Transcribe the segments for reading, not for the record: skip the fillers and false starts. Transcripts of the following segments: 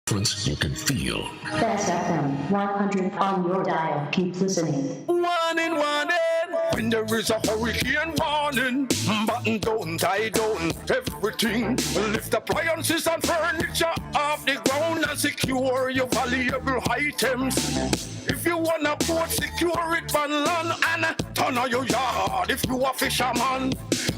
difference you can feel. Best FM 100 on your dial. Keep listening. Warning, warning. When there is a hurricane warning, button down, tie down, everything. Lift appliances and furniture off the ground and secure your valuable items. If you wanna boat, secure it on land and turn on your yard. If you a fisherman,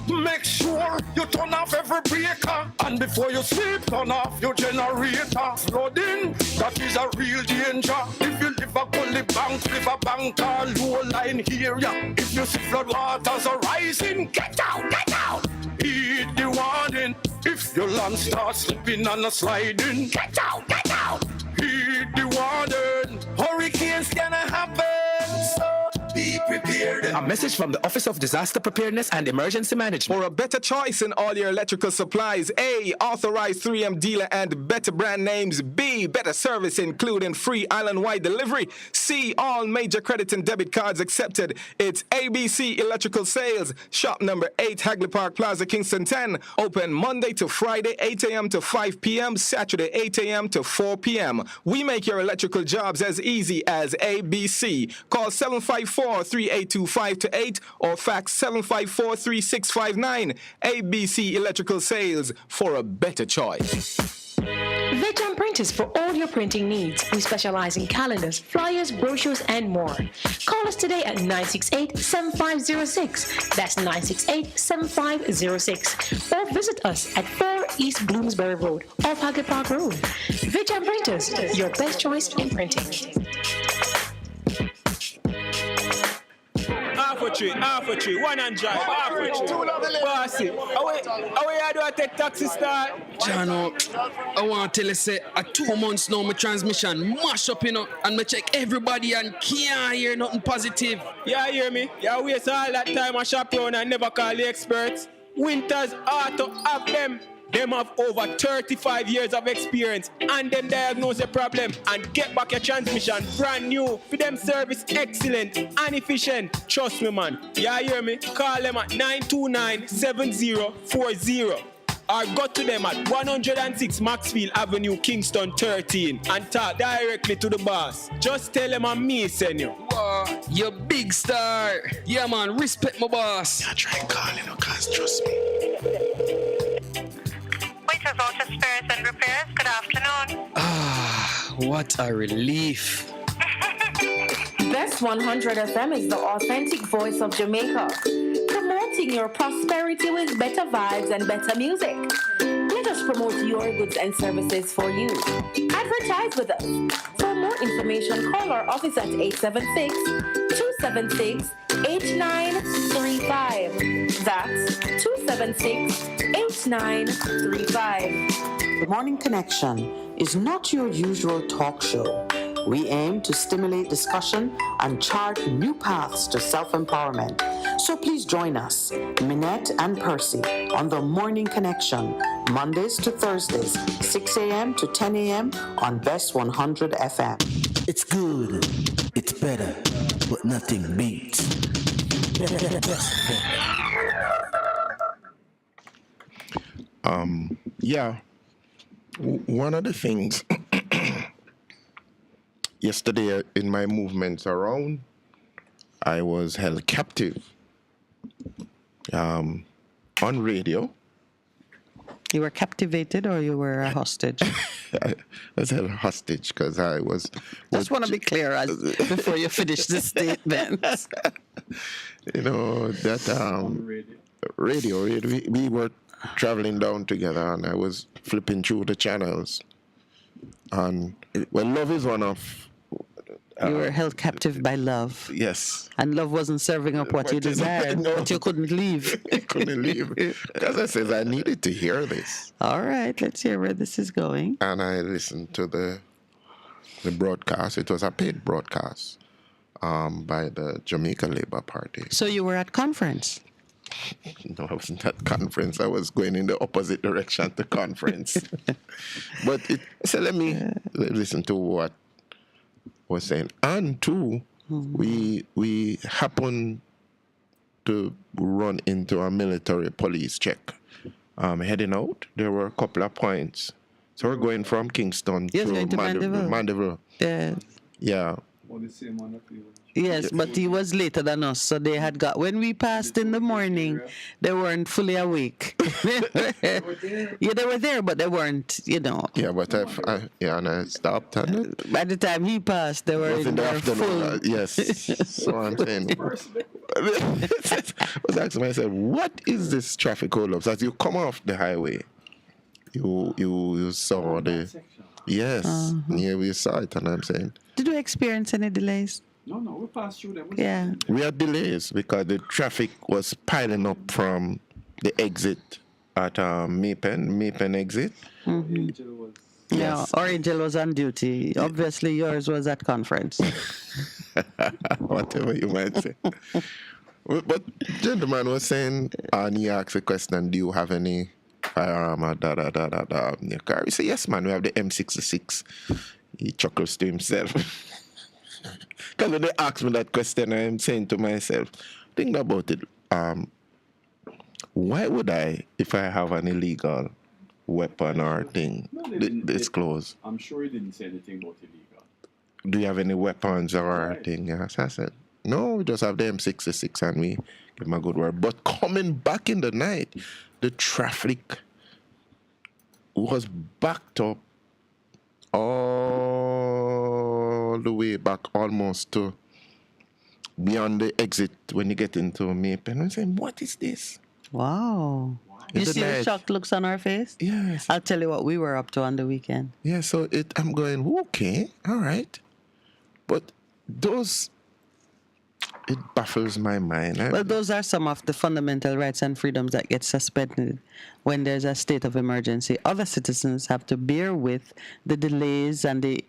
make sure you turn off every breaker. And before you sleep, turn off your generator. Flooding, that is a real danger. If you live a gully bank, live a bank or low line area. If you see flood waters are rising, get out, get out. Heed the warning. If your land starts slipping and a sliding, get out, get out. Heed the warning. Hurricanes gonna happen, so be prepared. A message from the Office of Disaster Preparedness and Emergency Management. For a better choice in all your electrical supplies, A, authorized 3M dealer and better brand names. B, better service including free island-wide delivery. C, all major credit and debit cards accepted. It's ABC Electrical Sales. Shop number 8, Hagley Park Plaza, Kingston 10. Open Monday to Friday, 8 a.m. to 5 p.m., Saturday, 8 a.m. to 4 p.m. We make your electrical jobs as easy as ABC. Call 754-382-528 or fax 754-3659. ABC Electrical Sales, for a better choice. Vegam Printers for all your printing needs. We specialize in calendars, flyers, brochures, and more. Call us today at 968-7506. That's 968-7506. Or visit us at 4 East Bloomsbury Road, off Hagley Park Road. Vegam Printers, your best choice in printing. Half a tree, one and drive, half a tree. Bossy, how you do I take taxi start? Jano, I want to tell you, say, at 2 months now, my transmission mash up, and me check everybody and can't hear nothing positive. Yeah, hear me? You waste all that time I shop around and never call the experts. Winters Auto have them. Them have over 35 years of experience and them diagnose the problem and get back your transmission brand new. For them service excellent and efficient. Trust me, man. Yeah, hear me? Call them at 929-7040 or go to them at 106 Maxfield Avenue, Kingston 13 and talk directly to the boss. Just tell them I'm me, send you. Wow, you big star. Yeah, man, respect my boss. Yeah, try calling her, cause trust me. Waiters, Auto Spares and Repairs, good afternoon. Ah, what a relief. Best 100 FM is the authentic voice of Jamaica, promoting your prosperity with better vibes and better music. Let us promote your goods and services for you. Advertise with us. For more information, call our office at 876-276-8935. That's 276-8935. The Morning Connection is not your usual talk show. We aim to stimulate discussion and chart new paths to self-empowerment. So please join us, Minette and Percy, on The Morning Connection, Mondays to Thursdays, 6 a.m. to 10 a.m. on Best 100 FM. It's good, it's better, but nothing beats. One of the things yesterday in my movements around, I was held captive on radio. You were captivated or you were a hostage? I was held hostage because I was... Just want to be clear before you finish the statement. Radio, we were traveling down together and I was flipping through the channels. And love is one of... You were held captive by love. Yes. And love wasn't serving up what you desired, but you couldn't leave. I couldn't leave. Because I said I needed to hear this. All right, let's hear where this is going. And I listened to the broadcast. It was a paid broadcast by the Jamaica Labour Party. So you were at conference? No, I wasn't at conference. I was going in the opposite direction to conference. So let me listen to what was saying. And two, we happened to run into a military police check. Heading out, there were a couple of points So we're going from Kingston Yes, to going to Mandeville. Mandeville. Yeah. Yeah. Yes, but he was later than us, so they had got. When we passed in the morning, they weren't fully awake. Yeah, they were there, but they weren't. Yeah, but and I stopped. And by the time he passed, they were was in the their afternoon. full. Yes. So I'm saying. I was asking myself, what is this traffic hold-ups? As you come off the highway, you saw the. Yes. Yeah, we saw it, and I'm saying. Did we experience any delays? No, we passed through them. Yeah. We had delays because the traffic was piling up from the exit at Mapen exit. Mm-hmm. Yeah, Orangel was on duty. Obviously, yours was at conference. Whatever you might say. But gentleman was saying, and he asked a question, do you have any firearm or in your car? We say, yes, man, we have the M66. He chuckles to himself. Because when they ask me that question, I'm saying to myself, think about it. Why would I, if I have an illegal weapon or thing, disclose? I'm sure he didn't say anything about illegal. Do you have any weapons or thing? Yes, I said, no, we just have the M66 and we give him a good word. But coming back in the night, the traffic was backed up all the way back almost to beyond the exit when you get into Mapen. I'm saying, what is this? Wow. You see the shocked looks on our face? Yes. I'll tell you what we were up to on the weekend. Yeah, so I'm going, okay, all right. But it baffles my mind. Well, those are some of the fundamental rights and freedoms that get suspended when there's a state of emergency. Other citizens have to bear with the delays and the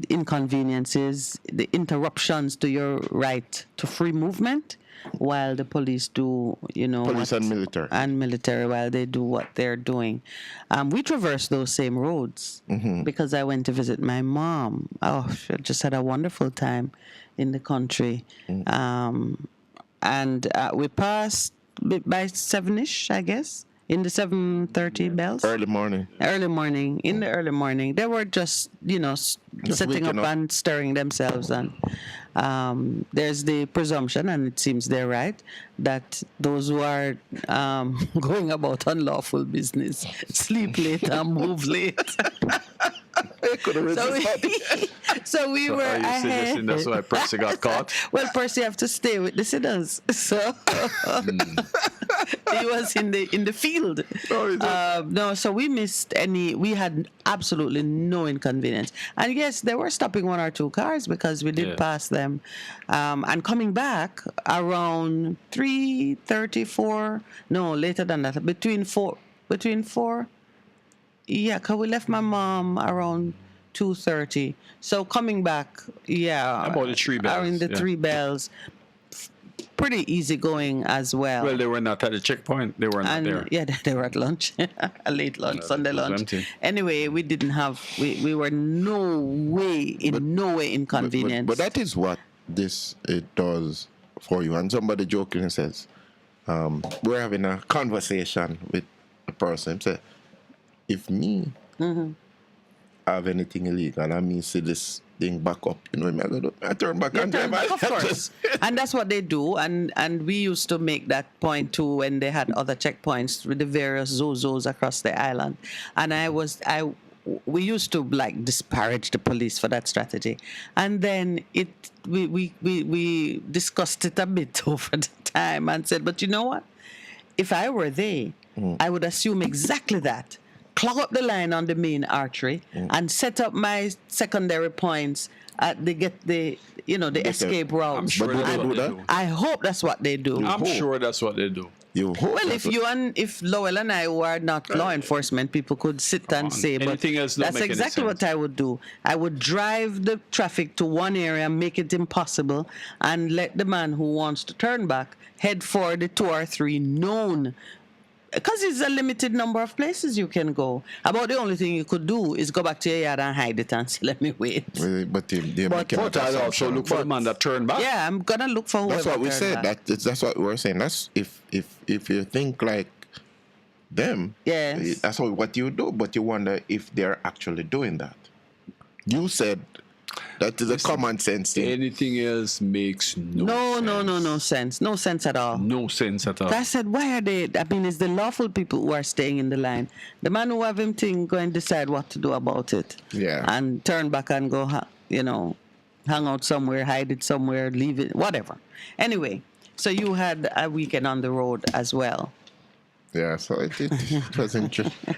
inconveniences, the interruptions to your right to free movement, while the police do, police and military. And military, while they do what they're doing. We traverse those same roads because I went to visit my mom. Oh, she just had a wonderful time in the country. And we passed by 7-ish, I guess, in the 7:30 bells. Early morning. In the early morning. They were just setting up and stirring themselves. And there's the presumption, and it seems they're right, that those who are going about unlawful business sleep late and move late. So we were ahead. That's why Percy got caught. Well, Percy have to stay with the sinners, so he was in the field. No, so we missed we had absolutely no inconvenience. And yes, they were stopping one or two cars because we did pass them, and coming back around 3:34. No, later than that, between four. Yeah, because we left my mom around 2:30. So coming back, about the 3 bells. Around the 3 bells, pretty easy going as well. Well, they were not at the checkpoint. They were not there. Yeah, they were at lunch, a late lunch, Sunday lunch. Empty. Anyway, we didn't have, we were no way inconvenienced. But that is what it does for you. And somebody jokingly says, we're having a conversation with a person. Say, if me have anything illegal and me see this thing back up, I turn back and drive. Of course. And that's what they do. And we used to make that point too when they had other checkpoints with the various zozos across the island. And we used to disparage the police for that strategy. And then we discussed it a bit over the time and said, but you know what? If I were they, I would assume exactly that. Clog up the line on the main artery and set up my secondary points at the escape route. I'm sure that's what they do. I hope that's what they do. I'm sure that's what they do. Well, if Lowell and I, who are not law enforcement people, could sit and say, but that's exactly what I would do. I would drive the traffic to one area, make it impossible, and let the man who wants to turn back head for the 2 or 3 known. Because it's a limited number of places you can go. About the only thing you could do is go back to your yard and hide it and say, let me wait. But I also look for the man that turned back. Yeah, I'm going to look for whoever. That's what we said. That's what we were saying. That's if you think like them. Yes. That's what you do, but you wonder if they're actually doing that. You said that is a common sense thing. Anything else makes no sense. No sense at all. No sense at all. I said, why are they? I mean, it's the lawful people who are staying in the line. The man who have him thing go and decide what to do about it. Yeah. And turn back and go, hang out somewhere, hide it somewhere, leave it, whatever. Anyway, so you had a weekend on the road as well. Yeah, so it was interesting.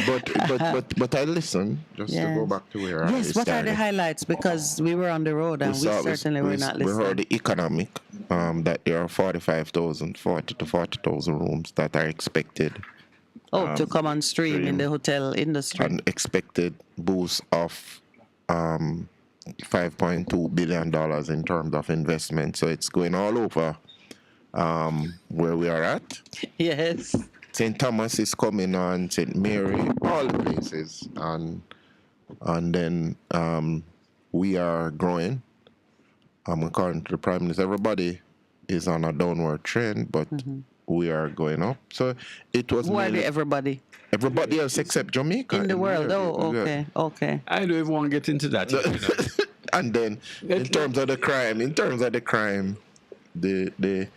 But I listened just to go back to where I started. Yes, what are the highlights? Because we were on the road and we certainly were not listening. We heard the economic, that there are 40,000 to 40,000 rooms that are expected. To come on stream in the hotel industry. An expected boost of $5.2 billion in terms of investment. So it's going all over where we are at. Yes. St. Thomas is coming on, St. Mary, all the places. And then we are growing. According to the Prime Minister, everybody is on a downward trend, but we are going up. So it was. Who are the everybody? Everybody else except Jamaica. In the world. Okay. I don't even want to get into that. And then in terms of the crime, the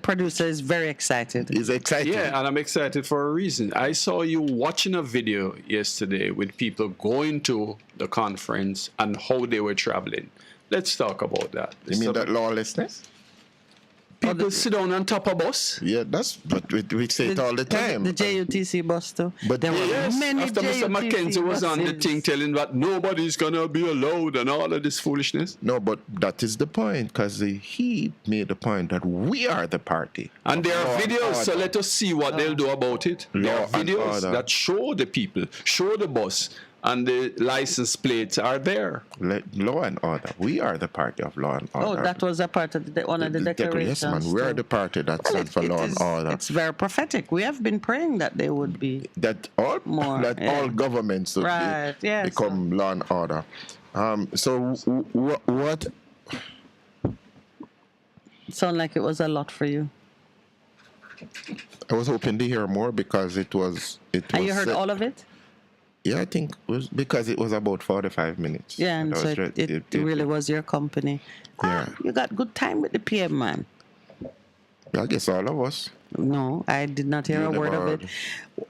producer is very excited. He's excited. Yeah, and I'm excited for a reason. I saw you watching a video yesterday with people going to the conference and how they were traveling. Let's talk about that. You mean that lawlessness? People sit down on top of bus. Yeah, but we say it all the time. The JUTC bus too. But there were many after Mr. JUTC McKenzie was on the thing telling that nobody's gonna be allowed and all of this foolishness. No, but that is the point, because he made the point that we are the party. And there are videos, so let us see what they'll do about it. There are videos that show the people, show the bus, and the license plates are there. Law and order. We are the party of law and order. Oh, that was a part of one of the declarations. Yes, man. We are the party that stands for law and order. It's very prophetic. We have been praying that they would be all governments would become law and order. So what? It sounded like it was a lot for you. I was hoping to hear more because it was. And you heard all of it? Yeah, I think it was because it was about 45 minutes. Yeah, and so it really was your company. Yeah. You got good time with the PM, man. I guess all of us. No, I did not hear a word of it.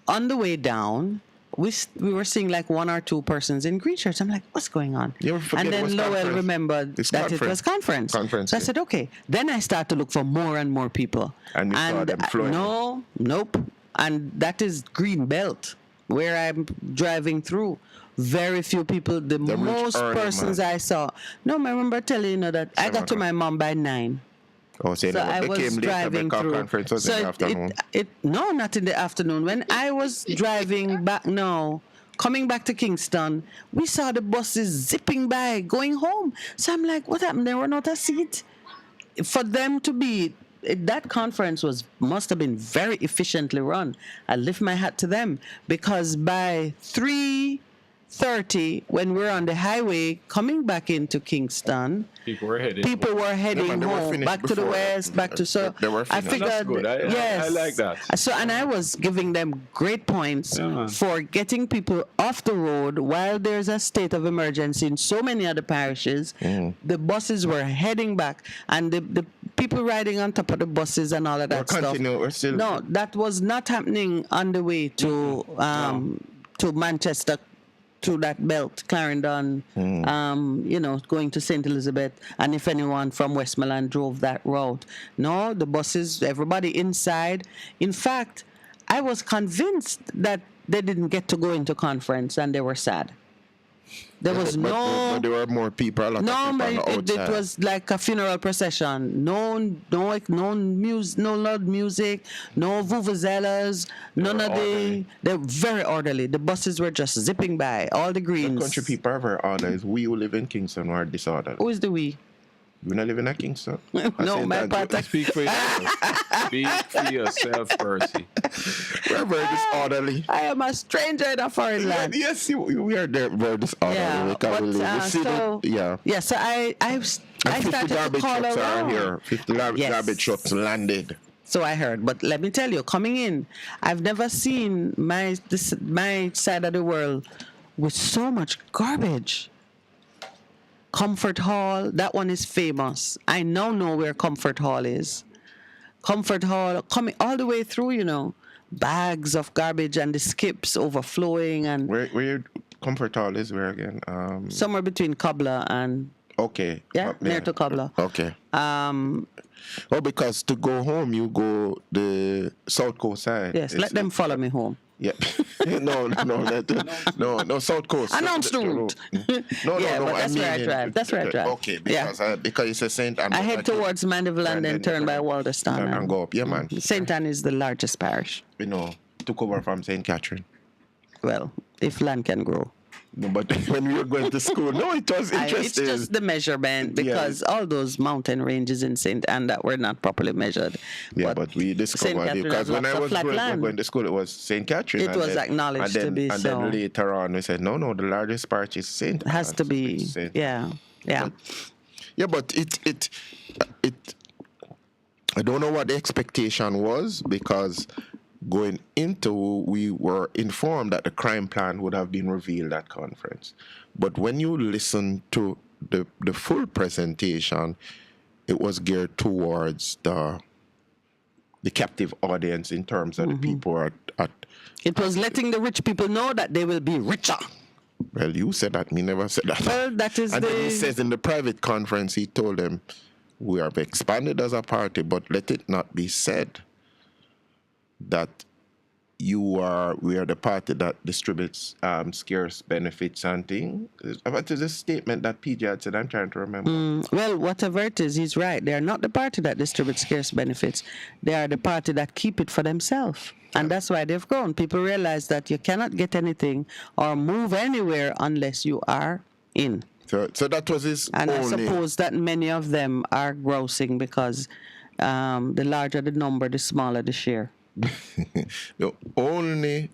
On the way down, we were seeing like one or two persons in green shirts. I'm like, what's going on? And then Lowell remembered that it was conference. So I said, okay. Then I start to look for more and more people. And you saw them flowing? Nope. And that is Green Belt, where I'm driving through. Very few people. The most persons I saw. No, I remember telling you that I got to my mom by 9. Oh, so I was driving through. Conference was in the afternoon. No, not in the afternoon. When I was driving back coming back to Kingston, we saw the buses zipping by, going home. So I'm like, what happened? There were not a seat. For them to be, that conference must have been very efficiently run. I lift my hat to them, because by 3:30, when we're on the highway coming back into Kingston, people were heading home, back to the west, back to I figured, that's good. I like that. So, and I was giving them great points for getting people off the road while there's a state of emergency in so many other parishes. The buses were heading back, and the people riding on top of the buses and all of that stuff. No, that was not happening on the way to Manchester, through that belt, Clarendon, going to St. Elizabeth, and if anyone from Westmoreland drove that route. No, the buses, everybody inside. In fact, I was convinced that they didn't get to go into conference, and they were sad. There was but there were more people. It was like a funeral procession. No loud music, no vuvuzelas, none of the. They're very orderly. The buses were just zipping by. All the greens. The country people are very orderly. We who live in Kingston are disorderly. Who is the we? You not live in Kingston? No, my part. Speak for yourself. Speak for yourself, Percy. We're very disorderly. I am a stranger in a foreign land. Yes, we are very disorderly. So I started to call around. 50 garbage trucks landed. So I heard. But let me tell you, coming in, I've never seen my side of the world with so much garbage. Comfort Hall, that one is famous. I now know where Comfort Hall is. Comfort Hall, coming all the way through, you know, bags of garbage and the skips overflowing. And where Comfort Hall is where again? Somewhere between Cobbler and... Okay. Yeah, near to Cobbler. Okay. Well, because to go home, you go the South Coast side. Yes, let them follow me home. Yeah. no, South Coast. Announce the route. No, but that's where I drive. That's where I drive. Okay, because it's a Saint Anne. I head towards Mandeville and then turn by Walderstown. And go up. Yeah, man. St. Anne is the largest parish. You know, took over from St. Catherine. Well, if land can grow. No, but when we were going to school, no, it was interesting. It's just the measurement because all those mountain ranges in St. Anne that were not properly measured. Yeah, but we discovered it because when I was going to school, it was St. Catherine. It was acknowledged to be so. And then later on, we said, no, the largest parish is St. Anne. It has to be, yeah. But it I don't know what the expectation was because going into, we were informed that the crime plan would have been revealed at conference. But when you listen to the full presentation, it was geared towards the captive audience in terms of the people at... It was letting the rich people know that they will be richer. Well, you said that. Me never said that. Well, that is and then he says in the private conference, he told them, we have expanded as a party, but let it not be said that we are the party that distributes scarce benefits and things. What is a statement that PJ had said? I'm trying to remember. Well, whatever it is, he's right. They are not the party that distributes scarce benefits. They are the party that keep it for themselves. And that's why they've grown. People realize that you cannot get anything or move anywhere unless you are in. So that was his And only... I suppose that many of them are grousing because the larger the number, the smaller the share. The only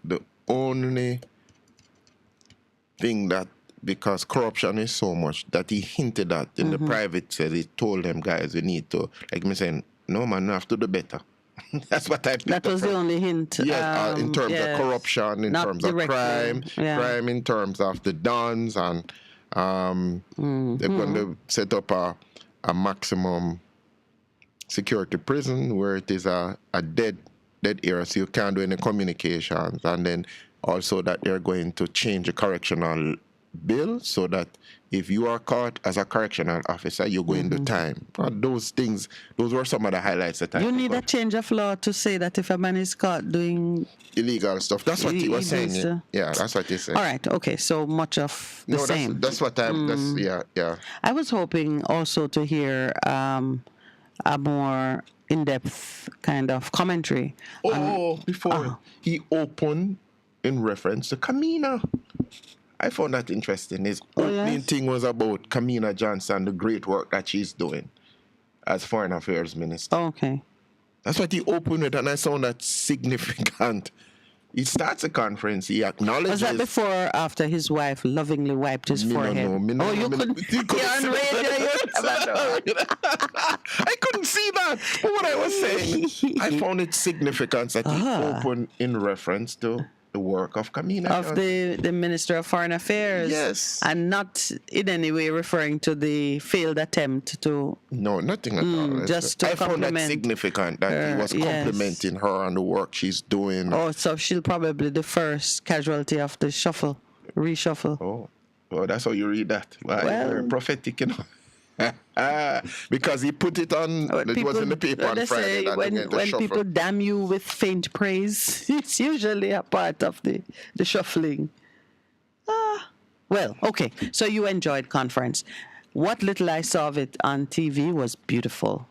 thing that, because corruption is so much, that he hinted at in the private, said he told them, guys, we need to, like me saying, no man, you have to do better. That's what I picked That was up the only hint. Yes, in terms of corruption, in Not terms directly, of crime in terms of the dons, and they're going to set up a maximum security prison where it is a dead area, so you can't do any communications, and then also that they're going to change the correctional bill so that if you are caught as a correctional officer, you go into time. Those things, those were some of the highlights that I You need a change of law to say that if a man is caught doing illegal stuff. That's what he was saying. Yeah, that's what he said. All right, okay, so much of the same. That's what I'm, yeah. I was hoping also to hear a more in-depth kind of commentary. Before he opened in reference to Kamina. I found that interesting. His opening thing was about Kamina Johnson, the great work that she's doing as Foreign Affairs Minister. Okay. That's what he opened with, and I found that significant. He starts the conference, he acknowledges... Was that before or after his wife lovingly wiped his forehead? No, you couldn't... You're on radio, I couldn't see that. But what I was saying, I found it significant that he opened in reference to the work of Kamina. Of the Minister of Foreign Affairs. Yes. And not in any way referring to the failed attempt to... No, nothing at all. Just to I found that significant that he was complimenting her on the work she's doing. Oh, so she'll probably the first casualty of the reshuffle. Oh, that's how you read that. Well, you're prophetic, you know. Because he put it on, it was in the paper on Friday. When people damn you with faint praise, it's usually a part of the shuffling. Well, okay, so you enjoyed conference. What little I saw of it on TV was beautiful.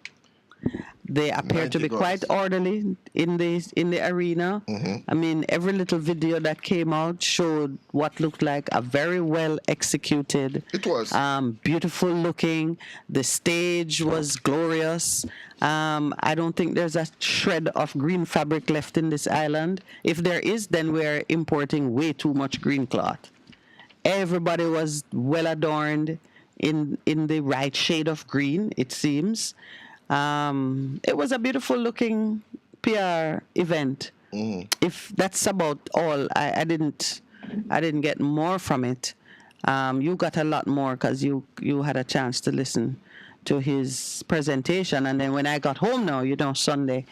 They appear to be quite orderly in the arena. I mean, every little video that came out showed what looked like a very well executed. It was beautiful looking. The stage was glorious. I don't think there's a shred of green fabric left in this island. If there is, then we're importing way too much green cloth. Everybody was well adorned in the right shade of green, it seems. It was a beautiful looking PR event. If that's about all, I didn't get more from it. You got a lot more because you had a chance to listen to his presentation, and then when I got home now, Sunday,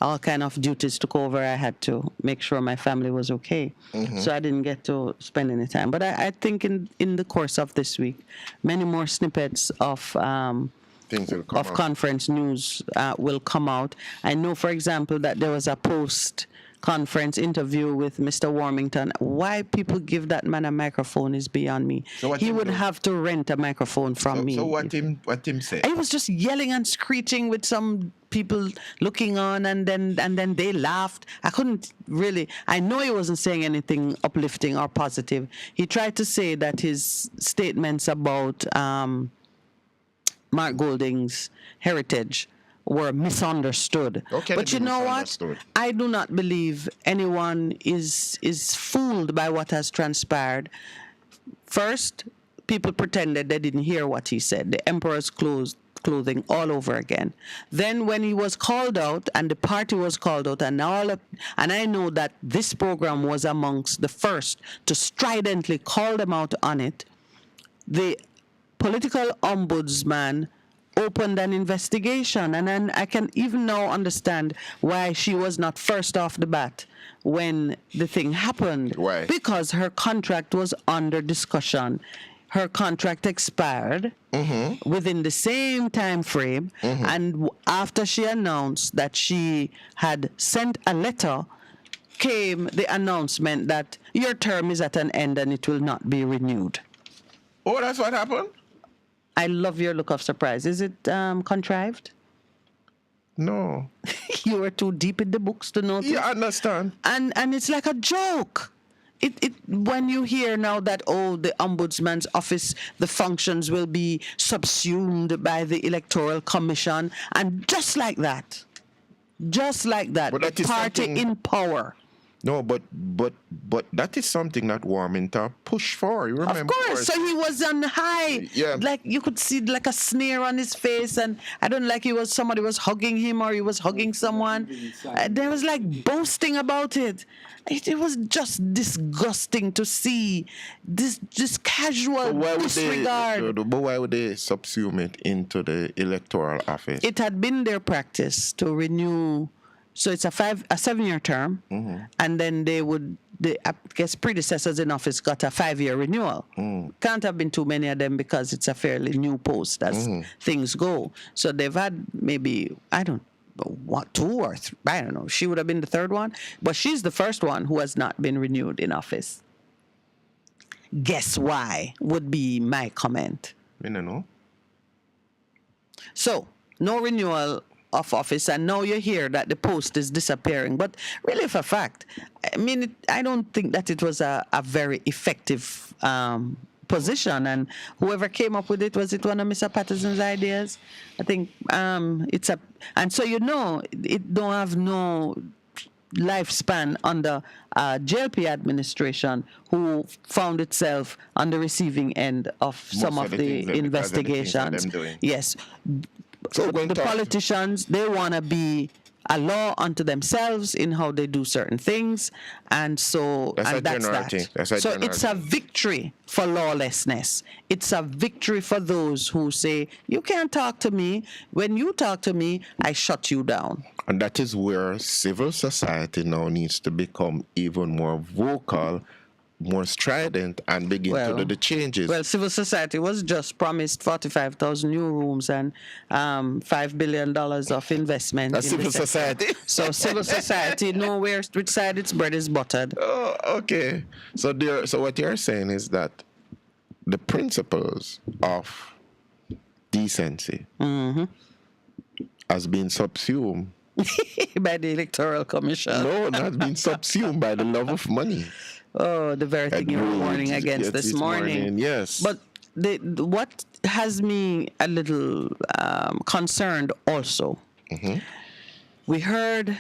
all kind of duties took over. I had to make sure my family was okay, so I didn't get to spend any time. But I think in the course of this week, many more snippets of things will come out. Conference news will come out. I know, for example, that there was a post-conference interview with Mr. Warmington. Why people give that man a microphone is beyond me. So he would have to rent a microphone from me. So what him say? He was just yelling and screeching with some people looking on, and then they laughed. I couldn't really. I know he wasn't saying anything uplifting or positive. He tried to say that his statements about Mark Golding's heritage were misunderstood. But you know what? I do not believe anyone is fooled by what has transpired. First, people pretended they didn't hear what he said. The emperor's clothing all over again. Then when he was called out and the party was called out, and I know that this program was amongst the first to stridently call them out on it, the political ombudsman opened an investigation, and then I can even now understand why she was not first off the bat when the thing happened. Why? Because her contract was under discussion. Her contract expired within the same time frame, and after she announced that she had sent a letter, came the announcement that your term is at an end and it will not be renewed. Oh, that's what happened? I love your look of surprise. Is it contrived? No. You were too deep in the books to notice. Yeah, I understand. And it's like a joke. It when you hear now that the ombudsman's office, the functions will be subsumed by the Electoral Commission, and just like that, the party in power. No, but that is something that Warmington pushed for. You remember? Of course. So he was on high. Yeah. Like you could see like a sneer on his face, and I don't like somebody was hugging him or he was hugging someone. There was like boasting about it. It was just disgusting to see this casual disregard. But why would they subsume it into the electoral office? It had been their practice to renew. So it's a 7-year term, and then I guess predecessors in office got a 5-year renewal. Can't have been too many of them because it's a fairly new post as things go. So they've had maybe, I don't know, 2 or 3, I don't know. She would have been the third one, but she's the first one who has not been renewed in office. Guess why would be my comment. I don't know. So, no renewal of office, and now you hear that the post is disappearing. But really, for a fact, I mean, I don't think that it was a very effective position. And whoever came up with it, was it one of Mr. Patterson's ideas? I think it's a, and so it don't have no lifespan under JLP administration, who found itself on the receiving end of some of the investigations. Yes. So the politicians, they want to be a law unto themselves in how they do certain things, and so that's that. So it's a victory for lawlessness. It's a victory for those who say, you can't talk to me. When you talk to me, I shut you down. And that is where civil society now needs to become even more vocal, more strident, and begin to do the changes. Well, civil society was just promised 45,000 new rooms and $5 billion of investment. That's civil society. So civil society know which side its bread is buttered. Oh, okay. So what you're saying is that the principles of decency has been subsumed by the Electoral Commission. No, not been subsumed by the love of money. Oh, the very thing you were warning against this morning. Yes. But what has me a little concerned also, we heard,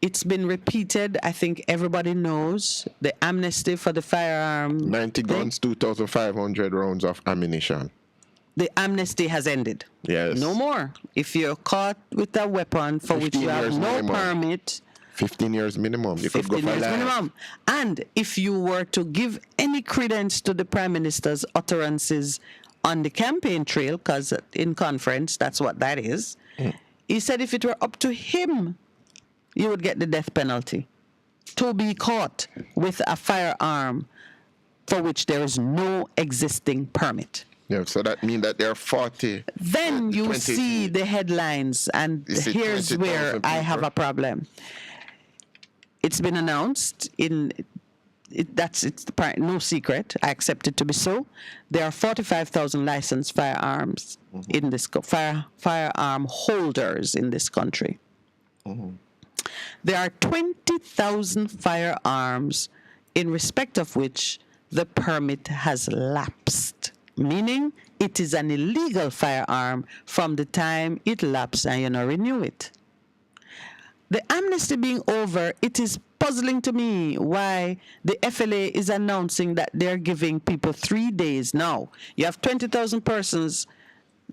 it's been repeated, I think everybody knows, the amnesty for the firearm. 90 guns, 2,500 rounds of ammunition. the amnesty has ended. Yes. No more. If you're caught with a weapon for which you have no minimum. permit, 15 years minimum. You could go 15 for years life. minimum. And if you were to give any credence to the Prime Minister's utterances on the campaign trail, because in conference, that's what that is, he said if it were up to him, you would get the death penalty. To be caught with a firearm for which there is no existing permit. Yeah, so that means that there are 40. Then you 20. see the headlines, and Is it here's 20,000 where I have people? a problem. It's been announced no secret. I accept it to be so. There are 45,000 licensed firearms in this firearm holders in this country. There are 20,000 firearms in respect of which the permit has lapsed, meaning it is an illegal firearm from the time it lapsed and you don't renew it. The amnesty being over, it is puzzling to me why the FLA is announcing that they're giving people 3 days now. You have 20,000 persons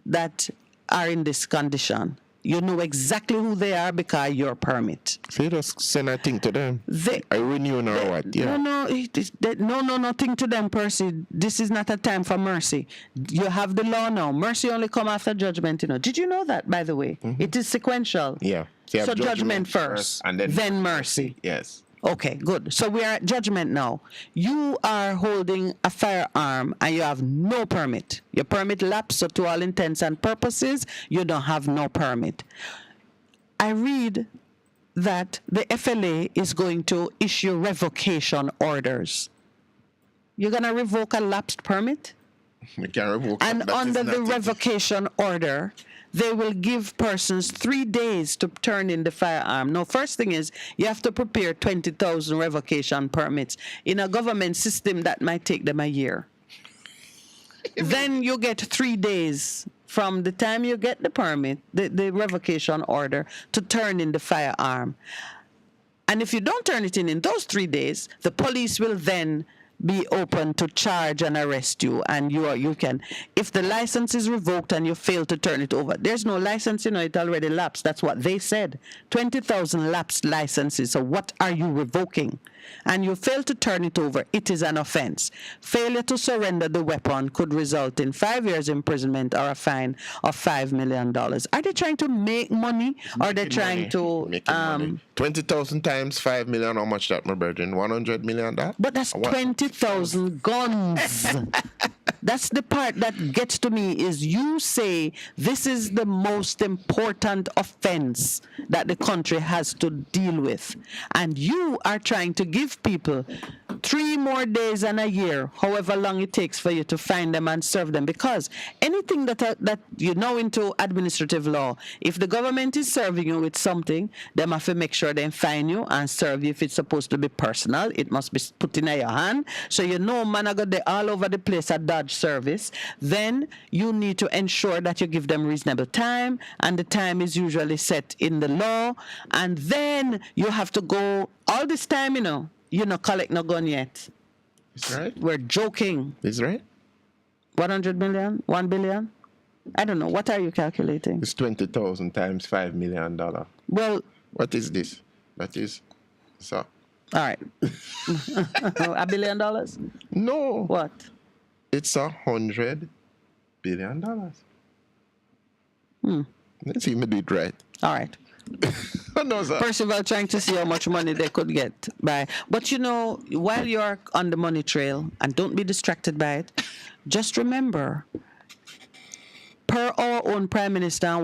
that are in this condition. You know exactly who they are because of your permit. So you just send a thing to them. I renew or what? Yeah. No, nothing to them, Percy. This is not a time for mercy. You have the law now. Mercy only come after judgment, Did you know that, by the way? It is sequential. Yeah. So judgment first, and then mercy. Yes. Okay, good. So we are at judgment now. You are holding a firearm and you have no permit. Your permit lapsed, so to all intents and purposes, you don't have no permit. I read that the FLA is going to issue revocation orders. You're going to revoke a lapsed permit? We can revoke And under the revocation order, they will give persons 3 days to turn in the firearm. Now, first thing is, you have to prepare 20,000 revocation permits. In a government system, that might take them a year. Then you get 3 days from the time you get the permit, the revocation order, to turn in the firearm. And if you don't turn it in those 3 days, the police will then be open to charge and arrest you, and you can, if the license is revoked and you fail to turn it over, there's no license, it already lapsed. That's what they said. 20,000 lapsed licenses. So what are you revoking? And you fail to turn it over, it is an offense. Failure to surrender the weapon could result in 5 years imprisonment or a fine of $5 million. Are they trying to make money, or are they trying to money. 20,000 times 5 million? How much that, my brethren? 100 million? That? But that's 20,000 guns. That's the part that gets to me, is you say this is the most important offense that the country has to deal with. And you are trying to give people 3 more days and a year, however long it takes for you to find them and serve them. Because anything that you know into administrative law, if the government is serving you with something, they have to make sure they fine you and serve you. If it's supposed to be personal, it must be put in your hand. So man, I got they all over the place at Dodge service. Then you need to ensure that you give them reasonable time, and the time is usually set in the law. And then you have to go all this time, you not collect no gun yet. Is right? We're joking. Is right? 100 million? 1 billion? I don't know. What are you calculating? It's 20,000 times $5 million. Well, what is this? That is, so. All right. $1 billion? No. What? It's $100 billion. Let's see me do it right. All right. No, sir. Percival trying to see how much money they could get by. But while you're on the money trail, and don't be distracted by it, just remember, per our own Prime Minister and